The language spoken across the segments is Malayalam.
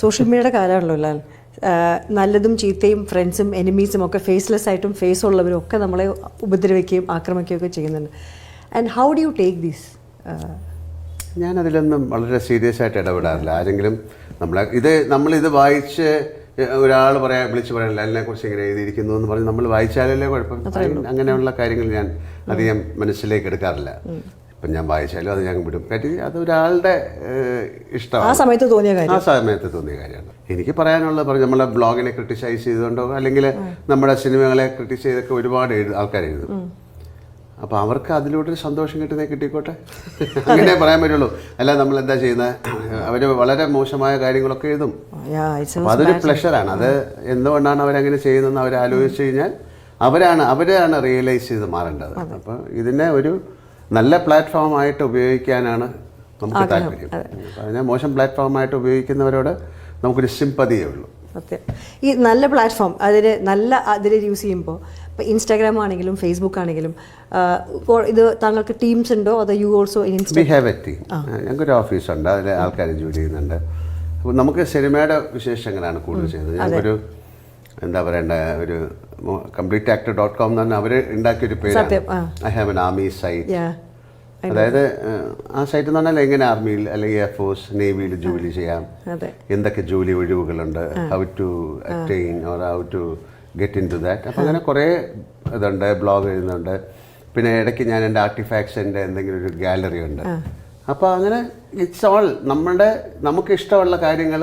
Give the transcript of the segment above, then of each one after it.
സോഷ്യൽ മീഡിയയുടെ കാലമാണല്ലോ ലാൽ. നല്ലതും ചീത്തയും ഫ്രണ്ട്സും എനിമീസും ഒക്കെ ഫേസ്ലെസ് ആയിട്ടും ഫേസ് ഉള്ളവരും ഒക്കെ നമ്മളെ ഉപദ്രവിക്കുകയും ആക്രമിക്കുകയും ഒക്കെ ചെയ്യുന്നുണ്ട്. And how do you take these? ഞാനതിലൊന്നും വളരെ സീരിയസ് ആയിട്ട് ഇടപെടാറില്ല. ആരെങ്കിലും നമ്മളിത് വായിച്ച് ഒരാൾ വിളിച്ച് പറയാൻ ലാലിനെ കുറിച്ച് ഇങ്ങനെ എഴുതിയിരിക്കുന്നു എന്ന് പറഞ്ഞ് നമ്മൾ വായിച്ചാലല്ലേ കുഴപ്പം. അങ്ങനെയുള്ള കാര്യങ്ങൾ ഞാൻ അധികം മനസ്സിലേക്ക് എടുക്കാറില്ല. ഇപ്പം ഞാൻ വായിച്ചാലും അത് ഞാൻ വിടും. കാര്യം അത് ഒരാളുടെ ഇഷ്ടമാണ്, ആ സമയത്ത് തോന്നിയ കാര്യമാണ്. എനിക്ക് പറയാനുള്ളത് നമ്മളെ ബ്ലോഗിനെ ക്രിട്ടിസൈസ് ചെയ്തുകൊണ്ടോ അല്ലെങ്കിൽ നമ്മുടെ സിനിമകളെ ക്രിട്ടിസൈസ് ചെയ്തൊക്കെ ഒരുപാട് ആൾക്കാർ എഴുതും. അപ്പോൾ അവർക്ക് അതിലൂടെ ഒരു സന്തോഷം കിട്ടിക്കോട്ടെ, അങ്ങനെ പറയാൻ പറ്റുള്ളൂ. അല്ല നമ്മൾ എന്താ ചെയ്യുന്നത്, അവർ വളരെ മോശമായ കാര്യങ്ങളൊക്കെ എഴുതും. അപ്പോൾ അതൊരു പ്ലഷറാണ്. അത് എന്തുകൊണ്ടാണ് അവരങ്ങനെ ചെയ്യുന്നതെന്ന് അവർ ആലോചിച്ച് കഴിഞ്ഞാൽ അവരാണ് റിയലൈസ് ചെയ്ത് മാറേണ്ടത്. അപ്പോൾ ഇതിനെ ഒരു നല്ല പ്ലാറ്റ്ഫോമായിട്ട് ഉപയോഗിക്കാനാണ് നമുക്ക് താല്പര്യം. അതിനെ മോശം പ്ലാറ്റ്ഫോമായിട്ട് ഉപയോഗിക്കുന്നവരോട് നമുക്കൊരു സിമ്പതിയേ ഉള്ളൂ. സത്യം. ഈ നല്ല പ്ലാറ്റ്ഫോം അതിൽ യൂസ് ചെയ്യുമ്പോൾ ഇപ്പോൾ ഇൻസ്റ്റാഗ്രാം ആണെങ്കിലും ഫേസ്ബുക്ക് ആണെങ്കിലും ഇത് താങ്കൾക്ക് ടീംസ് ഉണ്ടോ അതോ you also? We have A team. ഞങ്ങൾക്കൊരു ഓഫീസുണ്ട്, അതിൽ ആൾക്കാർ ജോലി ചെയ്യുന്നുണ്ട്. അപ്പോൾ നമുക്ക് സിനിമയുടെ വിശേഷങ്ങളാണ് കൂടുതൽ ചെയ്യുന്നത്. ഞങ്ങൾക്കൊരു എന്താ പറയണ്ട, ഒരു completeactor.com എന്ന് പറഞ്ഞാൽ അവർ ഉണ്ടാക്കിയൊരു പേരാണ് I have an army site. അതായത് ആ സൈറ്റ് എന്ന് പറഞ്ഞാൽ എങ്ങനെ ആർമിയിൽ അല്ലെങ്കിൽ എയർഫോഴ്സ് നേവിയിൽ ജോലി ചെയ്യാം, എന്തൊക്കെ ജോലി ഒഴിവുകളുണ്ട്, how to attain or how to get in to that. അപ്പോൾ അങ്ങനെ കുറേ ഇതുണ്ട്, ബ്ലോഗ് എഴുതുന്നുണ്ട്. പിന്നെ ഇടയ്ക്ക് ഞാൻ എൻ്റെ ആർട്ടിഫാക്ട്സിൻ്റെ എന്തെങ്കിലും ഒരു ഗാലറി ഉണ്ട്. അപ്പോൾ അങ്ങനെ ഇറ്റ്സ് ഓൾ നമുക്ക് ഇഷ്ടമുള്ള കാര്യങ്ങൾ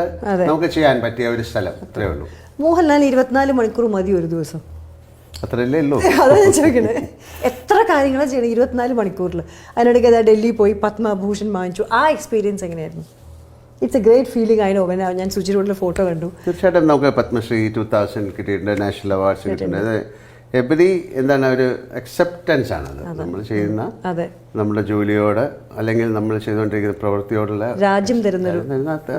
നമുക്ക് ചെയ്യാൻ പറ്റിയ ഒരു സ്ഥലം, അത്രയേ ഉള്ളൂ. മോഹൻലാൽ 24 മണിക്കൂർ മതി ഒരു ദിവസം? അത്രയല്ലേ ഉള്ളൂ. അതാ ഞാൻ ചോദിക്കണേ, എത്ര കാര്യങ്ങളാണ് ചെയ്യണം 24 മണിക്കൂറിൽ? അതിനിടയ്ക്ക് ഡൽഹി പോയി പത്മഭൂഷൺ വാങ്ങിച്ചു. ആ എക്സ്പീരിയൻസ് എങ്ങനെയായിരുന്നു? It's A great feeling. ഞാൻ സുചിരോടിലെ ഫോട്ടോ കണ്ടു. തീർച്ചയായിട്ടും നമുക്ക് പത്മശ്രീ 2000 കിട്ടിയിട്ടുണ്ട്, നാഷണൽ അവാർഡ്സ് കിട്ടിയിട്ടുണ്ട്. എവരി എന്താണ് ഒരു അക്സെപ്റ്റൻസ് ആണത് നമ്മൾ ചെയ്യുന്ന നമ്മുടെ ജോലിയോട് അല്ലെങ്കിൽ നമ്മൾ ചെയ്തുകൊണ്ടിരിക്കുന്ന പ്രവൃത്തിയോടുള്ള രാജ്യം തരുന്നത്.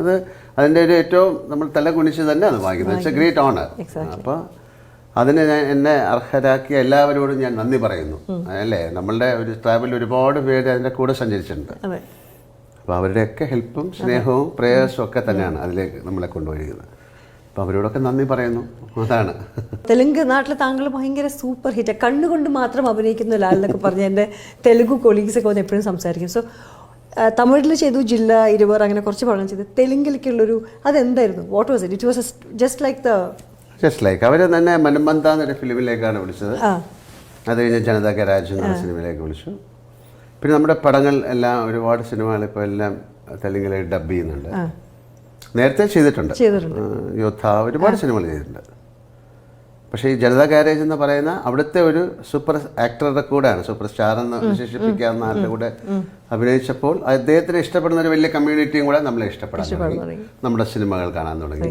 അത് അതിൻ്റെ ഒരു ഏറ്റവും നമ്മൾ തല കുനിച്ച് തന്നെ അത് വാങ്ങിക്കുന്നത്. It's A great owner. അപ്പോൾ അതിന് എന്നെ അർഹരാക്കിയ എല്ലാവരോടും ഞാൻ നന്ദി പറയുന്നു. അല്ലേ, നമ്മളുടെ ഒരു ട്രാവലിൽ ഒരുപാട് പേര് അതിൻ്റെ കൂടെ സഞ്ചരിച്ചിട്ടുണ്ട്. അപ്പോൾ അവരുടെയൊക്കെ ഹെൽപ്പും സ്നേഹവും പ്രേയേഴ്സും ഒക്കെ തന്നെയാണ് അതിലേക്ക് നമ്മളെ കൊണ്ടുപോയിരിക്കുന്നത്. അപ്പോൾ അവരോടൊക്കെ നന്ദി പറയുന്നു. അതാണ്. തെലുങ്ക് നാട്ടിൽ താങ്കൾ ഭയങ്കര സൂപ്പർ ഹിറ്റ്, കണ്ണുകൊണ്ട് മാത്രം അഭിനയിക്കുന്ന ലാലെന്നൊക്കെ പറഞ്ഞ എൻ്റെ തെലുഗു കൊളീഗ്സൊക്കെ വന്ന് എപ്പോഴും സംസാരിക്കും. സോ തമിഴിൽ ചെയ്തു, ജില്ല 20 അങ്ങനെ കുറച്ച് പടം ചെയ്തു. തെലുങ്കിലേക്കുള്ളൊരു അതെന്തായിരുന്നു? What was it? It was just like അവർ തന്നെ മനമ്പന്ത എന്നൊരു ഫിലിമിലേക്കാണ് വിളിച്ചത്. അത് കഴിഞ്ഞ് ജനതാ ഗരാജ് എന്ന സിനിമയിലേക്ക് വിളിച്ചു. പിന്നെ നമ്മുടെ പടങ്ങൾ എല്ലാം ഒരുപാട് സിനിമകൾ ഇപ്പോൾ എല്ലാം തെലുങ്കിലെ ഡബ് ചെയ്യുന്നുണ്ട്. നേരത്തെ ചെയ്തിട്ടുണ്ട്, യോദ്ധ, ഒരുപാട് സിനിമകൾ ചെയ്തിട്ടുണ്ട്. പക്ഷേ ഈ ജനതാ ഗാരേജ് എന്ന് പറയുന്ന അവിടുത്തെ ഒരു സൂപ്പർ ആക്ടറുടെ കൂടെയാണ്, സൂപ്പർ സ്റ്റാർ എന്ന് വിശേഷിപ്പിക്കാവുന്ന ആളുടെ കൂടെ അഭിനയിച്ചപ്പോൾ അദ്ദേഹത്തിന് ഇഷ്ടപ്പെടുന്ന ഒരു വലിയ കമ്മ്യൂണിറ്റിയും കൂടെ നമ്മളെ ഇഷ്ടപ്പെടാൻ തുടങ്ങി, നമ്മുടെ സിനിമകൾ കാണാൻ തുടങ്ങി.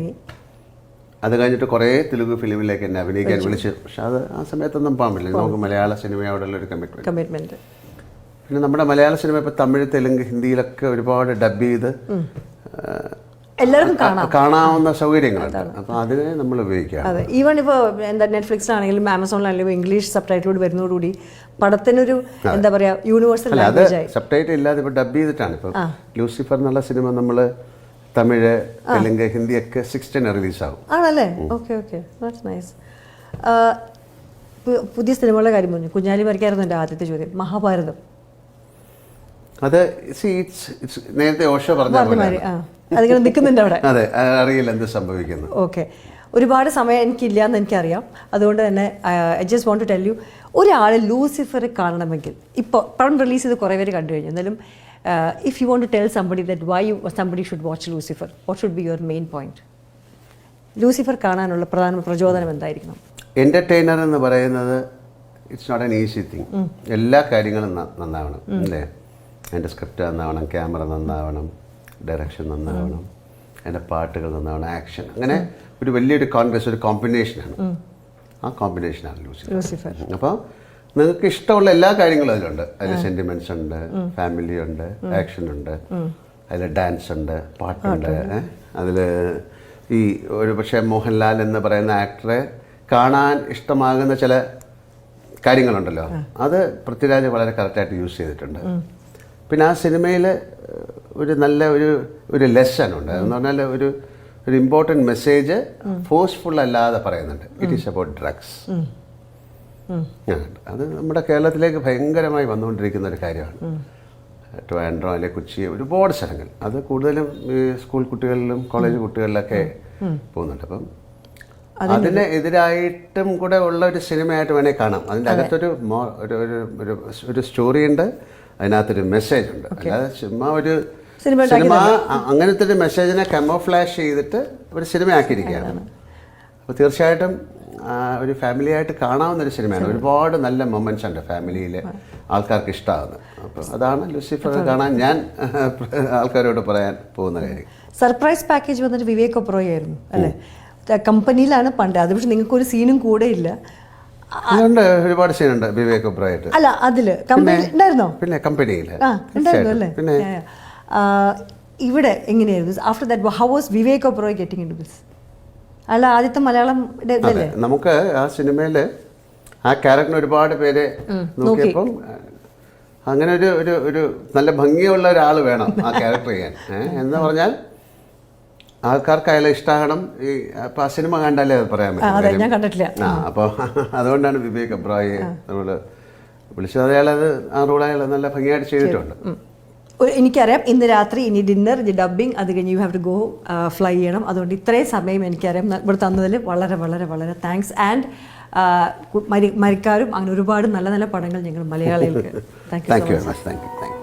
അത് കഴിഞ്ഞിട്ട് കുറേ തെലുങ്ക് ഫിലിമിലേക്ക് എന്നെ അഭിനയിക്കാൻ വിളിച്ചു. പക്ഷെ അത് ആ സമയത്തൊന്നും പോകാൻ പറ്റില്ല, നമുക്ക് മലയാള സിനിമയോടുള്ള ഒരു കമ്മിറ്റ്മെൻറ്റ്. പിന്നെ നമ്മുടെ മലയാള സിനിമ ഇപ്പോൾ തമിഴ്, തെലുങ്ക്, ഹിന്ദിയിലൊക്കെ ഒരുപാട് ഡബ് ചെയ്ത് എല്ലാവർക്കും കാണാവുന്ന സൗകര്യങ്ങളുണ്ട്. അപ്പോൾ അതിനെ നമ്മൾ ഉപയോഗിക്കാം. അതെ, ഈവൺ ഇപ്പോൾ എന്താ നെറ്റ്ഫ്ലിക്സിലാണെങ്കിലും ആമസോണിലാണെങ്കിലും ഇംഗ്ലീഷ് സബ് ടൈറ്റിലോട് വരുന്നതോടുകൂടി പടത്തിനൊരു എന്താ പറയുക യൂണിവേഴ്സൽ ലാംഗ്വേജ് ആയി. സബ് ടൈറ്റിൽ ഇല്ലാതെ ഇപ്പോൾ ഡബ് ചെയ്തിട്ടാണ്. ഇപ്പോൾ ലൂസിഫർ എന്നുള്ള സിനിമ നമ്മൾ തമിഴ്, തെലുങ്ക്, ഹിന്ദിയൊക്കെ 16 റിലീസാകും. ആണല്ലേ? Okay, that's nice. പുതിയ സിനിമകളുടെ കാര്യം പറഞ്ഞു. കുഞ്ഞാലി മരിക്കായിരുന്നു എൻ്റെ ആദ്യത്തെ ചോദ്യം. മഹാഭാരതം അത് നേരത്തെ ഓഷോ പറഞ്ഞ അതിങ്ങനെ നിൽക്കുന്നുണ്ട് അവിടെ. അതെ, അറിയില്ല എന്ത് സംഭവിക്കുന്നു. ഓക്കെ, ഒരുപാട് സമയം എനിക്കില്ല എന്ന് എനിക്കറിയാം. അതുകൊണ്ട് തന്നെ I just want to tell you, ഒരാൾ ലൂസിഫർ കാണണമെങ്കിൽ, ഇപ്പോൾ പടം റിലീസ് ചെയ്ത് കുറേ പേര് കണ്ടു കഴിഞ്ഞു, എന്നാലും if you want to tell somebody that why somebody should watch Lucifer, what should be your main point? Lucifer കാണാനുള്ള പ്രധാന പ്രചോദനം എന്തായിരിക്കണം? എൻ്റർടൈനർ എന്ന് പറയുന്നത് it's not an easy thing. എല്ലാ കാര്യങ്ങളും നന്നാവണം അല്ലേ. എൻ്റെ സ്ക്രിപ്റ്റ് നന്നാവണം, ക്യാമറ നന്നാവണം, ഡയറക്ഷൻ നന്നാവണം, എൻ്റെ പാട്ടുകൾ നന്നാവണം, ആക്ഷൻ, അങ്ങനെ ഒരു വലിയൊരു ഒരു കോമ്പിനേഷനാണ്. ആ കോമ്പിനേഷനാണ് ലൂസിഫർ. അപ്പോൾ നിങ്ങൾക്ക് ഇഷ്ടമുള്ള എല്ലാ കാര്യങ്ങളും അതിലുണ്ട്. അതിൽ സെൻറ്റിമെൻറ്റ്സ് ഉണ്ട്, ഫാമിലി ഉണ്ട്, ആക്ഷൻ ഉണ്ട്, അതിൽ ഡാൻസ് ഉണ്ട്, പാട്ടുണ്ട്. അതിൽ ഈ ഒരു പക്ഷേ മോഹൻലാൽ എന്ന് പറയുന്ന ആക്ടറെ കാണാൻ ഇഷ്ടമാകുന്ന ചില കാര്യങ്ങളുണ്ടല്ലോ, അത് പൃഥ്വിരാജ് വളരെ കറക്റ്റായിട്ട് യൂസ് ചെയ്തിട്ടുണ്ട്. പിന്നെ ആ സിനിമയിൽ ഒരു നല്ല ഒരു ലെസൺ ഉണ്ട്. എന്ന് പറഞ്ഞാൽ ഒരു ഇമ്പോർട്ടൻറ്റ് മെസ്സേജ് ഫോഴ്സ്ഫുൾ അല്ലാതെ പറയുന്നുണ്ട്. It is about drugs. അത് നമ്മുടെ കേരളത്തിലേക്ക് ഭയങ്കരമായി വന്നുകൊണ്ടിരിക്കുന്ന ഒരു കാര്യമാണ്. ട്രിവാൻഡ്രം അല്ലെ കൊച്ചി, ഒരുപാട് സ്ഥലങ്ങൾ, അത് കൂടുതലും ഈ സ്കൂൾ കുട്ടികളിലും കോളേജ് കുട്ടികളിലൊക്കെ പോകുന്നുണ്ട്. അപ്പം അതിന് എതിരായിട്ടും കൂടെ ഉള്ള ഒരു സിനിമയായിട്ട് വേണേൽ കാണാം. അതിൻ്റെ അകത്തൊരു ഒരു സ്റ്റോറി ഉണ്ട്, അതിനകത്തൊരു മെസ്സേജ് ഉണ്ട്. അല്ലാതെ ചുമ്മാ ഒരു സിനിമ അങ്ങനത്തെ ഒരു മെസ്സേജിനെ കമോഫ്ലാഷ് ചെയ്തിട്ട് ഒരു സിനിമ ആക്കിയിരിക്കുകയാണ്. അപ്പോൾ തീർച്ചയായിട്ടും ഒരു ഫാമിലി ആയിട്ട് കാണാവുന്ന ഒരു സിനിമയാണ്. ഒരുപാട് നല്ല മൊമെന്റ്സ് ഉണ്ട് ഫാമിലിയിലെ ആൾക്കാർക്ക് ഇഷ്ടമാകുന്നത്. അപ്പോൾ അതാണ് ലൂസിഫർ കാണാൻ ഞാൻ ആൾക്കാരോട് പറയാൻ പോകുന്ന കാര്യം. സർപ്രൈസ് പാക്കേജ് വന്നിട്ട് വിവേക് ഒബ്രോയ് ആയിരുന്നു അല്ലേ? കമ്പനിയിലാണ് പണ്ട്. അത് പക്ഷെ നിങ്ങൾക്ക് ഒരു സീനും കൂടെ ഇല്ല. അതുകൊണ്ട് ഒരുപാട് സീനുണ്ട് വിവേക് ഒബ്രോയായിട്ട്. അല്ല അതില് കമ്പനി ഉണ്ടായിരുന്നോ? പിന്നെ കമ്പനിയിൽ ഉണ്ടായിരുന്നു അല്ലേ? പിന്നെ ഇവിടെ എങ്ങനെയായിരുന്നു? After that how was Vivek Oberoi getting into this? അല്ല ആദ്യത്തെ മലയാളം ഇതല്ലേ? നമുക്ക് ആ സിനിമയിൽ ആ ക്യാരക്ടറിന് ഒരുപാട് പേര് നോക്കിയപ്പം അങ്ങനെ ഒരു നല്ല ഭംഗിയുള്ള ഒരാൾ വേണം ആ ക്യാരക്ടർ ചെയ്യാൻ. എന്ന് പറഞ്ഞാൽ ആൾക്കാർക്ക് അയാളെ ഇഷ്ടമാകണം. ഈ അപ്പം ആ സിനിമ കണ്ടാലേ അത് പറയാൻ പറ്റും. ഞാൻ കണ്ടിട്ടില്ല. അപ്പോൾ അതുകൊണ്ടാണ് വിവേക് ഒബ്രോയെ നമ്മൾ വിളിച്ചത്. അയാളത് ആ റോൾ അയാൾ നല്ല ഭംഗിയായിട്ട് ചെയ്തിട്ടുണ്ട്. എനിക്കറിയാം ഇന്ന് രാത്രി ഇനി ഡിന്നർ, ഡബ്ബിങ്, അത് കഴിഞ്ഞ് you have to go fly ചെയ്യണം. അതുകൊണ്ട് ഇത്രയും സമയം എനിക്കറിയാം ഇവിടെ തന്നതിൽ വളരെ വളരെ വളരെ താങ്ക്സ്. ആൻഡ് മരിക്കാരും അങ്ങനെ ഒരുപാട് നല്ല നല്ല പടങ്ങൾ ഞങ്ങൾ മലയാളികൾക്ക്. Thank you. Thank you very much. Thank you.